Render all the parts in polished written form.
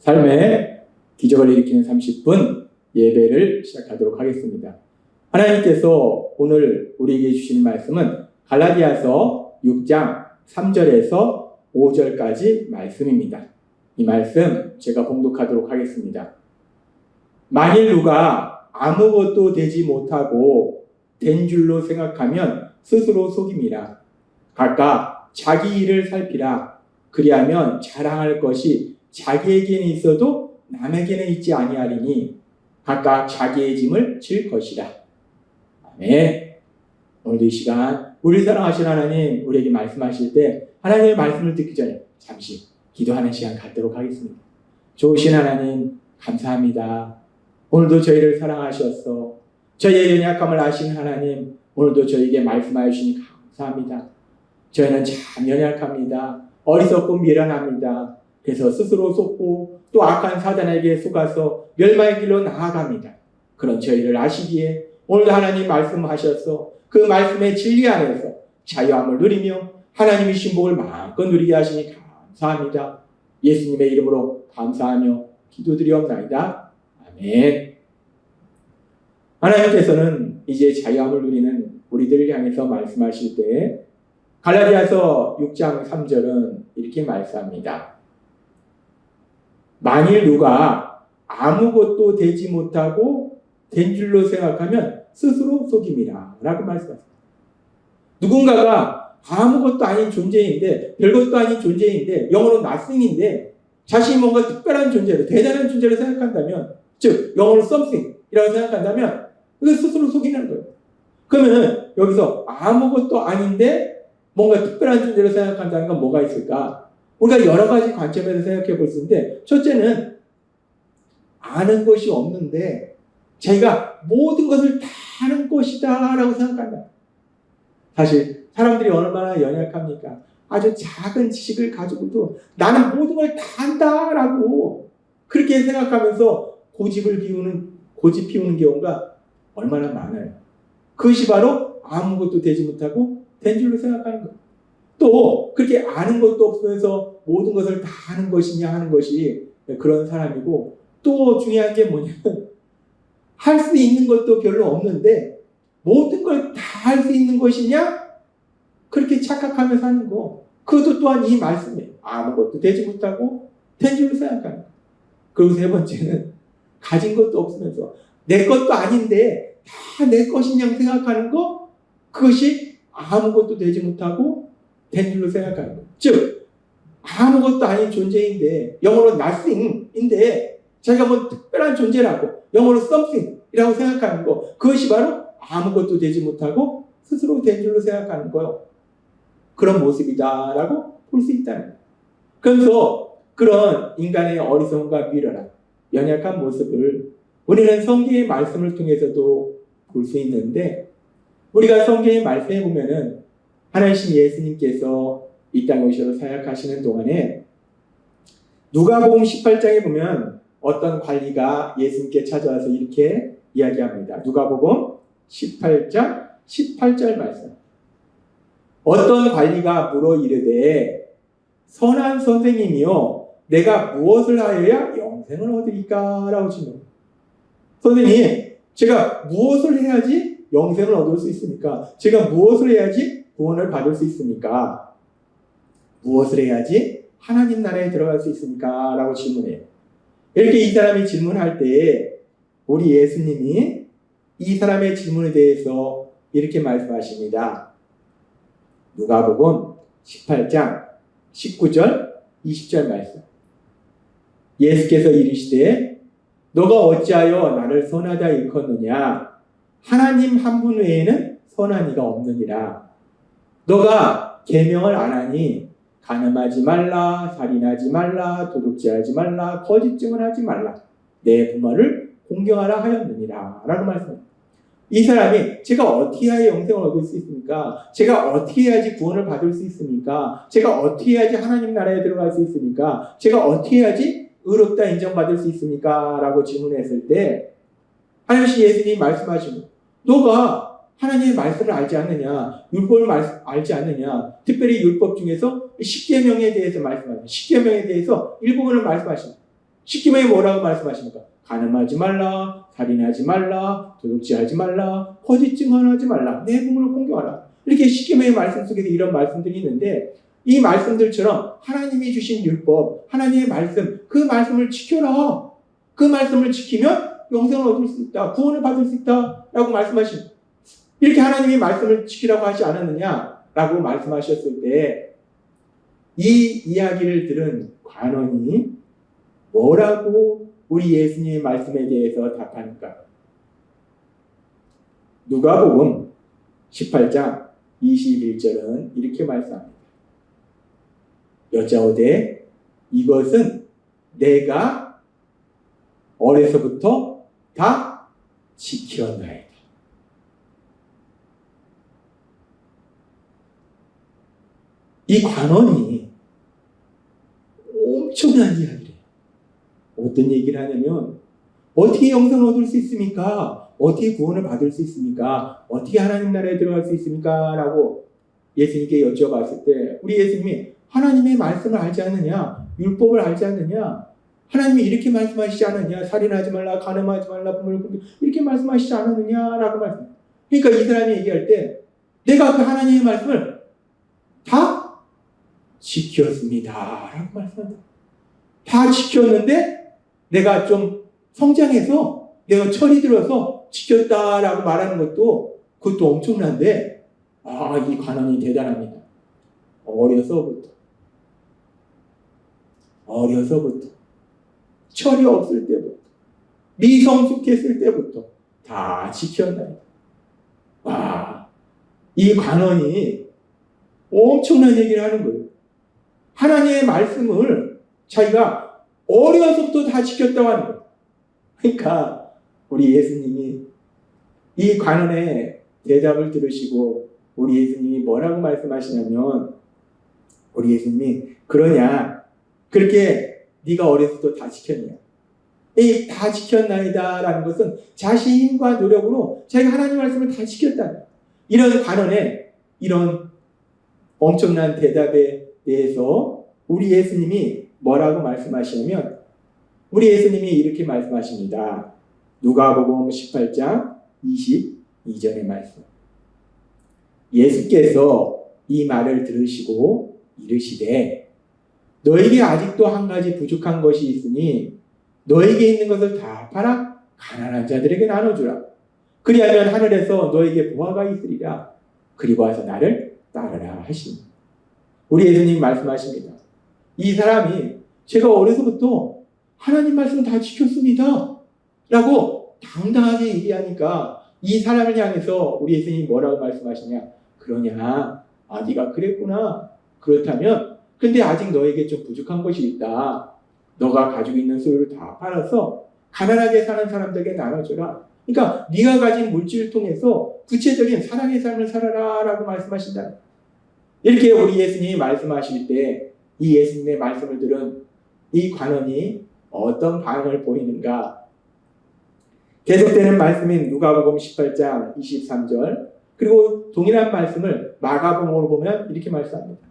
삶의 기적을 일으키는 30분 예배를 시작하도록 하겠습니다. 하나님께서 오늘 우리에게 주시는 말씀은 갈라디아서 6장 3절에서 5절까지 말씀입니다. 이 말씀 제가 봉독하도록 하겠습니다. 만일 누가 아무것도 되지 못하고 된 줄로 생각하면 스스로 속임이라. 각각 자기 일을 살피라. 그리하면 자랑할 것이 자기에게는 있어도 남에게는 있지 아니하리니 각각 자기의 짐을 질 것이라. 아멘. 오늘도 이 시간 우리 사랑하신 하나님 우리에게 말씀하실 때 하나님의 말씀을 듣기 전에 잠시 기도하는 시간 갖도록 하겠습니다. 좋으신 하나님 감사합니다. 오늘도 저희를 사랑하셔서 저희의 연약함을 아신 하나님 오늘도 저희에게 말씀하여 주시니 감사합니다. 저희는 참 연약합니다. 어리석고 미련합니다. 그래서 스스로 속고 또 악한 사단에게 속아서 멸망의 길로 나아갑니다. 그런 저희를 아시기에 오늘도 하나님 말씀하셔서 그 말씀의 진리 안에서 자유함을 누리며 하나님의 신복을 마음껏 누리게 하시니 감사합니다. 예수님의 이름으로 감사하며 기도드리옵나이다. 아멘. 하나님께서는 이제 자유함을 누리는 우리들을 향해서 말씀하실 때 갈라디아서 6장 3절은 이렇게 말씀합니다. 만일 누가 아무것도 되지 못하고 된 줄로 생각하면 스스로 속임이라 라고 말씀하십니다. 누군가가 아무것도 아닌 존재인데 별것도 아닌 존재인데 영어로 nothing인데 자신이 뭔가 특별한 존재로 대단한 존재로 생각한다면 즉 영어로 something이라고 생각한다면 그게 스스로 속이는 거예요. 그러면 여기서 아무것도 아닌데 뭔가 특별한 존재로 생각한다는 건 뭐가 있을까? 우리가 여러 가지 관점에서 생각해 볼 수 있는데 첫째는 아는 것이 없는데 자기가 모든 것을 다 아는 것이다 라고 생각한다. 사실 사람들이 얼마나 연약합니까? 아주 작은 지식을 가지고도 나는 모든 걸 다 안다 라고 그렇게 생각하면서 고집 피우는 경우가 얼마나 많아요. 그것이 바로 아무것도 되지 못하고 된 줄로 생각하는 거예요. 또 그렇게 아는 것도 없으면서 모든 것을 다 아는 것이냐 하는 것이 그런 사람이고 또 중요한 게 뭐냐면 할 수 있는 것도 별로 없는데 모든 걸 다 할 수 있는 것이냐? 그렇게 착각하면서 하는 거. 그것도 또한 이 말씀이에요. 아무것도 되지 못하고 된 줄로 생각하는 거. 그리고 세 번째는 가진 것도 없으면서 내 것도 아닌데 다 내 것이냐고 생각하는 거. 그것이 아무것도 되지 못하고 된 줄로 생각하는 거. 즉 아무것도 아닌 존재인데 영어로 nothing인데 자기가 뭐 특별한 존재라고 영어로 something이라고 생각하는 거. 그것이 바로 아무것도 되지 못하고 스스로 된 줄로 생각하는 거예요. 그런 모습이다라고 볼 수 있다는 거예요. 그래서 그런 인간의 어리석음과 미련함, 연약한 모습을 우리는 성경의 말씀을 통해서도 볼 수 있는데 우리가 성경의 말씀에 보면은 하나님 예수님께서 이 땅에 오셔서 사역하시는 동안에 누가복음 18장에 보면 어떤 관리가 예수님께 찾아와서 이렇게 이야기합니다. 누가복음 18장 18절 말씀. 어떤 관리가 물어 이르되 선한 선생님이요 내가 무엇을 하여야 영생을 얻으리까? 라고 질문합니다. 선생님 제가 무엇을 해야지 영생을 얻을 수 있습니까? 제가 무엇을 해야지 구원을 받을 수 있습니까? 무엇을 해야지 하나님 나라에 들어갈 수 있습니까? 라고 질문해요. 이렇게 이 사람이 질문할 때 우리 예수님이 이 사람의 질문에 대해서 이렇게 말씀하십니다. 누가복음 18장 19절 20절 말씀. 예수께서 이르시되 너가 어찌하여 나를 선하다 일컫느냐? 하나님 한 분 외에는 선한 이가 없느니라. 너가 계명을 안 하니 간음하지 말라, 살인하지 말라, 도둑질하지 말라, 거짓 증언하지 말라, 내 부모를 공경하라 하였느니라 라고 말씀합니다. 이 사람이 제가 어떻게 해야 영생을 얻을 수 있습니까? 제가 어떻게 해야지 구원을 받을 수 있습니까? 제가 어떻게 해야지 하나님 나라에 들어갈 수 있습니까? 제가 어떻게 해야지 의롭다 인정받을 수 있습니까? 라고 질문했을 때 하나님 예수님이 말씀하시고 너가 하나님의 말씀을 알지 않느냐? 율법을 알지 않느냐? 특별히 율법 중에서 십계명에 대해서 말씀하십니다. 십계명에 대해서 일부분을 말씀하십니다. 십계명에 뭐라고 말씀하십니까? 간음하지 말라, 살인하지 말라, 도둑질하지 말라, 거짓 증언하지 말라, 내 부모를 공경하라. 이렇게 십계명의 말씀 속에서 이런 말씀들이 있는데 이 말씀들처럼 하나님이 주신 율법, 하나님의 말씀, 그 말씀을 지켜라. 그 말씀을 지키면 영생을 얻을 수 있다. 구원을 받을 수 있다. 라고 말씀하십니다. 이렇게 하나님이 말씀을 지키라고 하지 않았느냐? 라고 말씀하셨을 때 이 이야기를 들은 관원이 뭐라고 우리 예수님의 말씀에 대해서 답하니까? 누가복음 18장 21절은 이렇게 말씀합니다. 여짜오되 이것은 내가 어려서부터 다 지켰나이다. 이 관원이 엄청난 이야기를 해요. 어떤 얘기를 하냐면 어떻게 영생을 얻을 수 있습니까? 어떻게 구원을 받을 수 있습니까? 어떻게 하나님 나라에 들어갈 수 있습니까? 라고 예수님께 여쭤봤을 때 우리 예수님이 하나님의 말씀을 알지 않느냐? 율법을 알지 않느냐? 하나님이 이렇게 말씀하시지 않았냐? 살인하지 말라, 간음하지 말라, 부모를 공경 이렇게 말씀하시지 않았느냐? 라고 말씀합니다. 그러니까 이 사람이 얘기할 때 내가 그 하나님의 말씀을 다 지켰습니다. 라고 말씀합니다. 다 지켰는데 내가 좀 성장해서 내가 철이 들어서 지켰다라고 말하는 것도 그것도 엄청난데 이 관원이 대단합니다. 어려서부터 철이 없을 때부터 미성숙했을 때부터 다 지켰나요? 이 관원이 엄청난 얘기를 하는 거예요. 하나님의 말씀을 자기가 어려서부터 다 지켰다고 하는 거예요. 그러니까 우리 예수님이 이 관원의 대답을 들으시고 우리 예수님이 뭐라고 말씀하시냐면 우리 예수님이 그러냐 그렇게 네가 어려서부터 다 지켰냐 이 다 지켰나이다 라는 것은 자신의 힘과 노력으로 자기가 하나님 말씀을 다 지켰다. 이런 관원의 이런 엄청난 대답에 대해서 우리 예수님이 뭐라고 말씀하시냐면 우리 예수님이 이렇게 말씀하십니다. 누가복음 18장 22절의 말씀. 예수께서 이 말을 들으시고 이르시되 너에게 아직도 한 가지 부족한 것이 있으니 너에게 있는 것을 다 팔아 가난한 자들에게 나눠주라. 그리하면 하늘에서 너에게 보화가 있으리라. 그리고 와서 나를 따르라 하십니다. 우리 예수님 말씀하십니다. 이 사람이 제가 어려서부터 하나님 말씀 다 지켰습니다. 라고 당당하게 얘기하니까 이 사람을 향해서 우리 예수님이 뭐라고 말씀하시냐. 그러냐. 네가 그랬구나. 그렇다면 근데 아직 너에게 좀 부족한 것이 있다. 너가 가지고 있는 소유를 다 팔아서 가난하게 사는 사람들에게 나눠줘라. 그러니까 네가 가진 물질을 통해서 구체적인 사랑의 삶을 살아라 라고 말씀하신다. 이렇게 우리 예수님이 말씀하실 때 이 예수님의 말씀을 들은 이 관원이 어떤 반응을 보이는가. 계속되는 말씀인 누가복음 18장 23절 그리고 동일한 말씀을 마가복음으로 보면 이렇게 말씀합니다.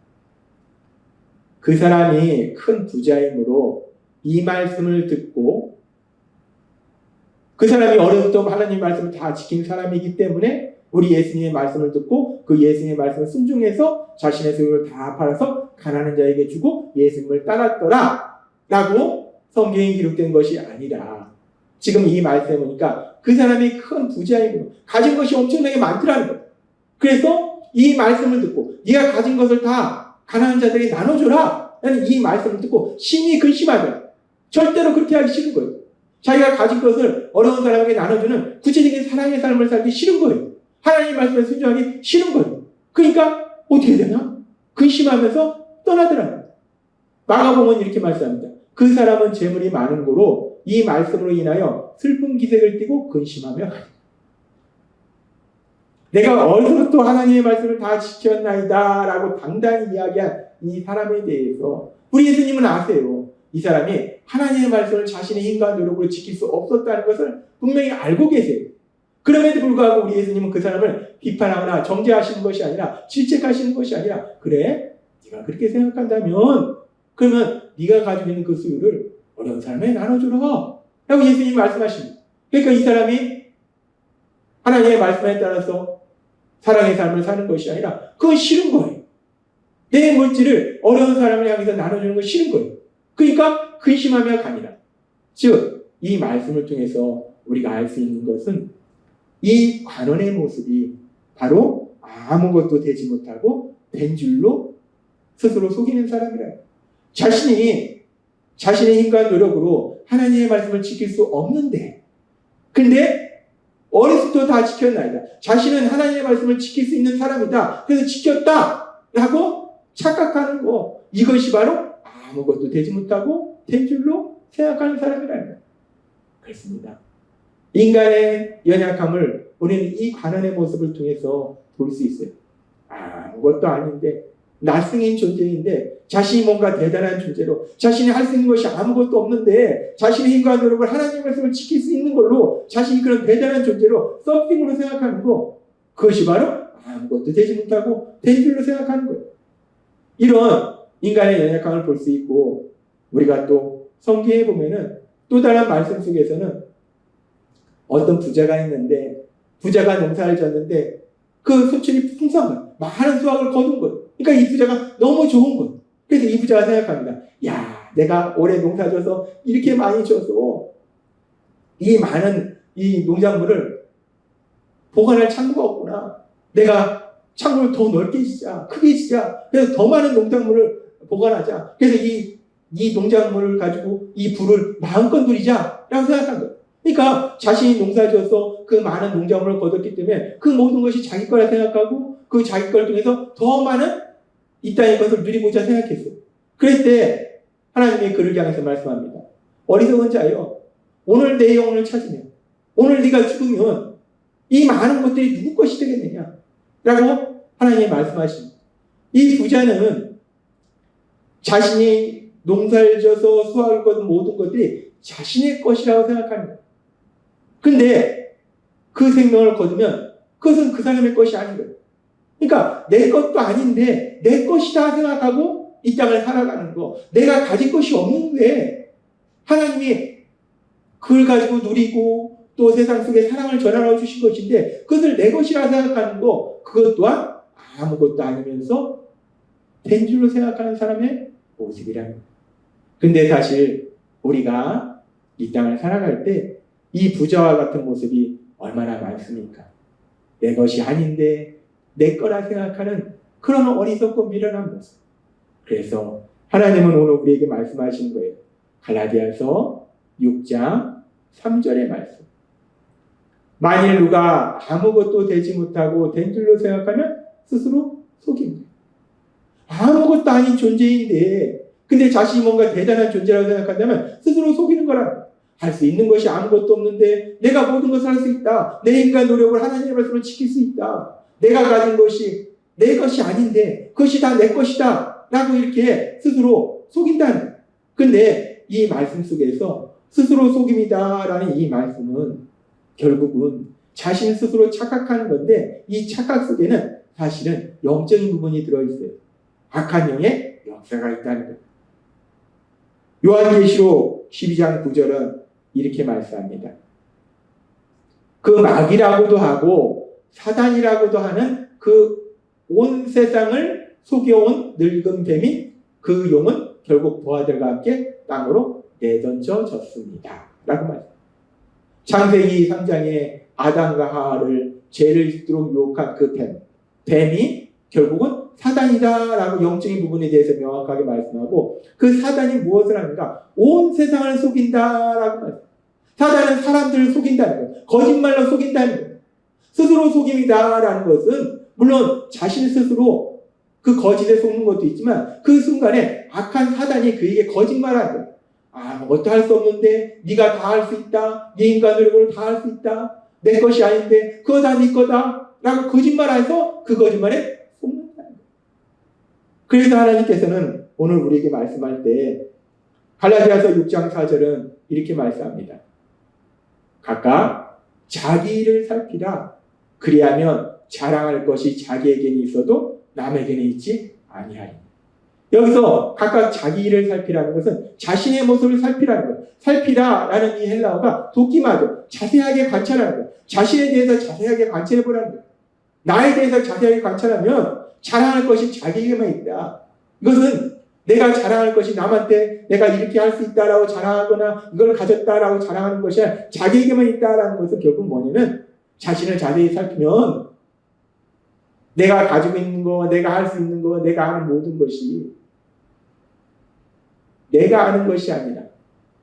그 사람이 큰 부자이므로 이 말씀을 듣고 그 사람이 어려서부터 하나님 말씀을 다 지킨 사람이기 때문에 우리 예수님의 말씀을 듣고 그 예수님의 말씀을 순종해서 자신의 소유를 다 팔아서 가난한 자에게 주고 예수님을 따랐더라 라고 성경에 기록된 것이 아니라 지금 이 말씀에 보니까 그 사람이 큰 부자이므로 가진 것이 엄청나게 많더라는 거예요. 그래서 이 말씀을 듣고 네가 가진 것을 다 가난한 자들에게 나눠줘라 라는 이 말씀을 듣고 심히 근심하더라. 절대로 그렇게 하기 싫은 거예요. 자기가 가진 것을 어려운 사람에게 나눠주는 구체적인 사랑의 삶을 살기 싫은 거예요. 하나님 말씀에 순종하기 싫은 거예요. 그러니까 어떻게 되나? 근심하면서 떠나더라고요. 마가복음은 이렇게 말씀합니다. 그 사람은 재물이 많은 고로 이 말씀으로 인하여 슬픈 기색을 띠고 근심하며 내가 어디서부터 하나님의 말씀을 다 지켰나이다 라고 당당히 이야기한 이 사람에 대해서 우리 예수님은 아세요. 이 사람이 하나님의 말씀을 자신의 힘과 노력으로 지킬 수 없었다는 것을 분명히 알고 계세요. 그럼에도 불구하고 우리 예수님은 그 사람을 비판하거나 정죄하시는 것이 아니라 질책하시는 것이 아니라 그래? 네가 그렇게 생각한다면 그러면 네가 가지고 있는 그 소유를 어려운 사람에게 나눠주라 라고 예수님이 말씀하십니다. 그러니까 이 사람이 하나님의 말씀에 따라서 사랑의 삶을 사는 것이 아니라 그건 싫은 거예요. 내 물질을 어려운 사람을 향해서 나눠주는 건 싫은 거예요. 그러니까 근심하며 가니라. 즉, 이 말씀을 통해서 우리가 알 수 있는 것은 이 관원의 모습이 바로 아무것도 되지 못하고 된 줄로 스스로 속이는 사람이라요. 자신의 힘과 노력으로 하나님의 말씀을 지킬 수 없는데, 근데 어렸을 때 다 지켰나이다. 자신은 하나님의 말씀을 지킬 수 있는 사람이다. 그래서 지켰다 라고 착각하는 거, 이것이 바로 아무것도 되지 못하고 된 줄로 생각하는 사람이라는 거예요. 그렇습니다. 인간의 연약함을 우리는 이 관원의 모습을 통해서 볼 수 있어요. 아무것도 아닌데, 낯승인 존재인데, 자신이 뭔가 대단한 존재로, 자신이 할 수 있는 것이 아무것도 없는데, 자신의 힘과 노력을 하나님의 말씀을 지킬 수 있는 걸로, 자신이 그런 대단한 존재로 썸띵으로 생각하는 거, 그것이 바로 아무것도 되지 못하고 된 줄로 생각하는 거예요. 이런 인간의 연약함을 볼 수 있고, 우리가 또 성경에 보면은 또 다른 말씀 속에서는 어떤 부자가 있는데, 부자가 농사를 졌는데 그 소출이 풍성한 거예요. 많은 수확을 거둔 거예요. 그러니까 이 부자가 너무 좋은 거예요. 그래서 이 부자가 생각합니다. 야, 내가 올해 농사 져서 이렇게 많이 져서 이 많은 이 농작물을 보관할 창고가 없구나. 내가 창고를 더 넓게 짓자, 크게 짓자. 그래서 더 많은 농작물을 보관하자. 그래서 이 농작물을 가지고 이 부를 마음껏 누리자 라고 생각한 거예요. 그러니까 자신이 농사지어서 그 많은 농작물을 거뒀기 때문에 그 모든 것이 자기 거라 생각하고 그 자기 걸 통해서 더 많은 이 땅의 것을 누리고자 생각했어요. 그럴 때 하나님이 그를 향해서 말씀합니다. 어리석은 자여, 오늘 내 영혼을 찾으면, 오늘 네가 죽으면 이 많은 것들이 누구 것이 되겠느냐 라고 하나님이 말씀하십니다. 이 부자는 자신이 농사를 지어서 수확을 거둔 모든 것들이 자신의 것이라고 생각합니다. 근데 그 생명을 거두면 그것은 그 사람의 것이 아닌 거예요. 그러니까 내 것도 아닌데 내 것이다 생각하고 이 땅을 살아가는 거. 내가 가진 것이 없는데 하나님이 그걸 가지고 누리고 또 세상 속에 사랑을 전하러 주신 것인데 그것을 내 것이라 생각하는 거, 그것 또한 아무것도 아니면서 된 줄로 생각하는 사람의 모습이라는 거예요. 근데 사실 우리가 이 땅을 살아갈 때 이 부자와 같은 모습이 얼마나 많습니까? 내 것이 아닌데 내 거라 생각하는 그런 어리석고 미련한 모습. 그래서 하나님은 오늘 우리에게 말씀하시는 거예요. 갈라디아서 6장 3절의 말씀. 만일 누가 아무것도 되지 못하고 된 줄로 생각하면 스스로 속입니다. 아무것도 아닌 존재인데 근데 자신이 뭔가 대단한 존재라고 생각한다면 스스로 속이는 거라. 할 수 있는 것이 아무것도 없는데 내가 모든 것을 할 수 있다. 내 힘과 노력을 하나님의 말씀을 지킬 수 있다. 내가 가진 것이 내 것이 아닌데 그것이 다 내 것이다 라고 이렇게 스스로 속인다는. 근데 이 말씀 속에서 스스로 속임이다 라는 이 말씀은 결국은 자신 스스로 착각하는 건데 이 착각 속에는 사실은 영적인 부분이 들어있어요. 악한 영의 역사가 있다는 거예요. 요한계시록 12장 9절은 이렇게 말씀합니다. 그 마귀라고도 하고 사단이라고도 하는 그 온 세상을 속여온 늙은 뱀인 그 용은 결국 부하들과 함께 땅으로 내던져졌습니다. 라고 말합니다. 창세기 3장에 아담과 하와를 죄를 짓도록 유혹한 그 뱀이 결국은 사단이다 라고 영적인 부분에 대해서 명확하게 말씀하고 그 사단이 무엇을 하는가? 온 세상을 속인다 라고 말합니다. 사단은 사람들을 속인다는 거예요. 거짓말로 속인다는 거예요. 스스로 속임이다 라는 것은 물론 자신 스스로 그 거짓에 속는 것도 있지만 그 순간에 악한 사단이 그에게 거짓말하는 거예요. 아무것도 할 수 없는데 네가 다 할 수 있다. 네 인간 노력으로 다 할 수 있다. 내 것이 아닌데 그거 다 네 거다 라고 거짓말해서 그 거짓말에 속는다는 거예요. 그래서 하나님께서는 오늘 우리에게 말씀할 때 갈라디아서 6장 4절은 이렇게 말씀합니다. 각각 자기 일을 살피라. 그리하면 자랑할 것이 자기에게는 있어도 남에게는 있지 아니하리. 여기서 각각 자기 일을 살피라는 것은 자신의 모습을 살피라는 거예요. 살피라라는 이 헬라어가 도키마도 자세하게 관찰하는 거예요. 자신에 대해서 자세하게 관찰해 보라는 거예요. 나에 대해서 자세하게 관찰하면 자랑할 것이 자기에게만 있다. 이것은 내가 자랑할 것이 남한테 내가 이렇게 할 수 있다라고 자랑하거나 이걸 가졌다라고 자랑하는 것이 아니라 자기에게만 있다라는 것은 결국 뭐냐면 자신을 자세히 살피면 내가 가지고 있는 거, 내가 할 수 있는 거, 내가 하는 모든 것이 내가 아는 것이 아니라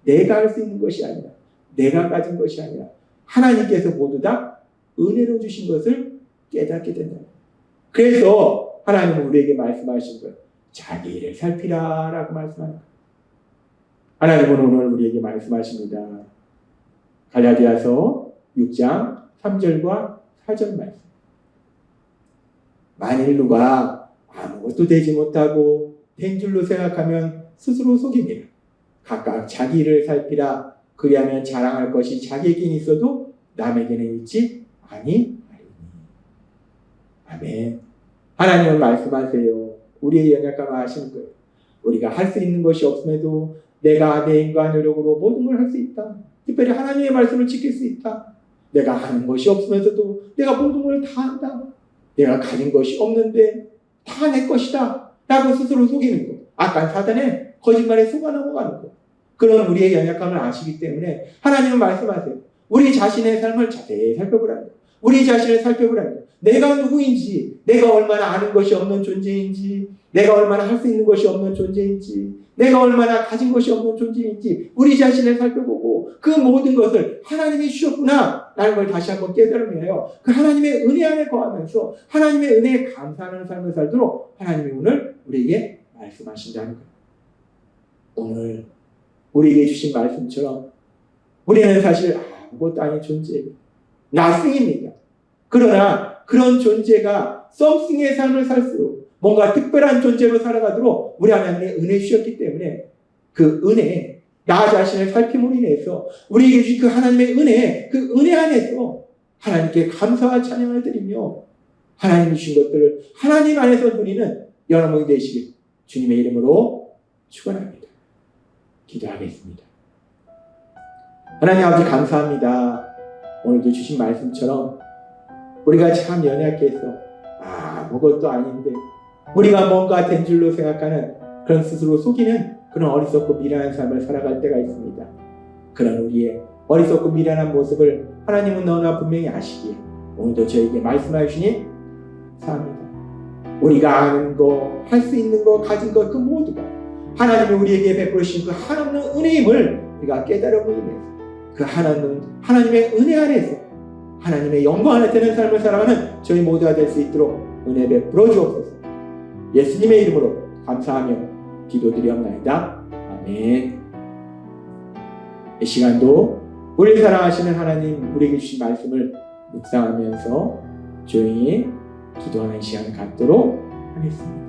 내가 할 수 있는 것이 아니라 내가 가진 것이 아니라 하나님께서 모두 다 은혜로 주신 것을 깨닫게 된다. 그래서 하나님은 우리에게 말씀하신 거예요. 자기 일을 살피라 라고 말씀하는 거예요. 하나님은 오늘 우리에게 말씀하십니다. 갈라디아서 6장 3절과 4절 말씀. 만일 누가 아무것도 되지 못하고 된 줄로 생각하면 스스로 속임이라. 각각 자기 일을 살피라. 그리하면 자랑할 것이 자기에게는 있어도 남에게는 있지 아니하리니. 아멘. 하나님은 말씀하세요. 우리의 연약함을 아시는 거예요. 우리가 할 수 있는 것이 없음에도 내가 내 인간 노력으로 모든 걸 할 수 있다. 특별히 하나님의 말씀을 지킬 수 있다. 내가 하는 것이 없으면서도 내가 모든 걸 다 한다. 내가 가진 것이 없는데 다 내 것이다. 라고 스스로 속이는 거. 악한 사단의 거짓말에 속아 넘어가는 거. 그런 우리의 연약함을 아시기 때문에 하나님은 말씀하세요. 우리 자신의 삶을 자세히 살펴보라는 거. 우리 자신을 살펴보라는 거. 내가 누구인지, 내가 얼마나 아는 것이 없는 존재인지, 내가 얼마나 할 수 있는 것이 없는 존재인지, 내가 얼마나 가진 것이 없는 존재인지 우리 자신을 살펴보고 그 모든 것을 하나님이 주셨구나 라는 걸 다시 한번 깨달으며요. 그 하나님의 은혜 안에 거하면서 하나님의 은혜에 감사하는 삶을 살도록 하나님이 오늘 우리에게 말씀하신다는 거예요. 오늘 우리에게 주신 말씀처럼 우리는 사실 아무것도 아닌 존재예요. nothing입니다. 그러나 그런 존재가 something의 삶을 살수록 뭔가 특별한 존재로 살아가도록 우리 하나님의 은혜 주셨기 때문에 그 은혜, 나 자신을 살핌으로 인해서 우리에게 주신 그 하나님의 은혜, 그 은혜 안에서 하나님께 감사와 찬양을 드리며 하나님이 주신 것들을 하나님 안에서 누리는 여러분이 되시길 주님의 이름으로 축원합니다. 기도하겠습니다. 하나님 아버지 감사합니다. 오늘도 주신 말씀처럼 우리가 참 연약해서 아무것도 아닌데 우리가 뭔가 된 줄로 생각하는 그런 스스로 속이는 그런 어리석고 미련한 삶을 살아갈 때가 있습니다. 그런 우리의 어리석고 미련한 모습을 하나님은 너무나 분명히 아시기에 오늘도 저에게 말씀하여 주시니 감사합니다. 우리가 아는 거, 할 수 있는 거, 가진 것 그 모두가 하나님이 우리에게 베풀으신 그 한없는 은혜임을 우리가 깨달음으로 인해서 그 하나님의 은혜 안에서 하나님의 영광 안에 되는 삶을 살아가는 저희 모두가 될 수 있도록 은혜 베풀어 주옵소서. 예수님의 이름으로 감사하며 기도드리옵나이다. 아멘. 이 시간도 우리 사랑하시는 하나님 우리에게 주신 말씀을 묵상하면서 조용히 기도하는 시간을 갖도록 하겠습니다.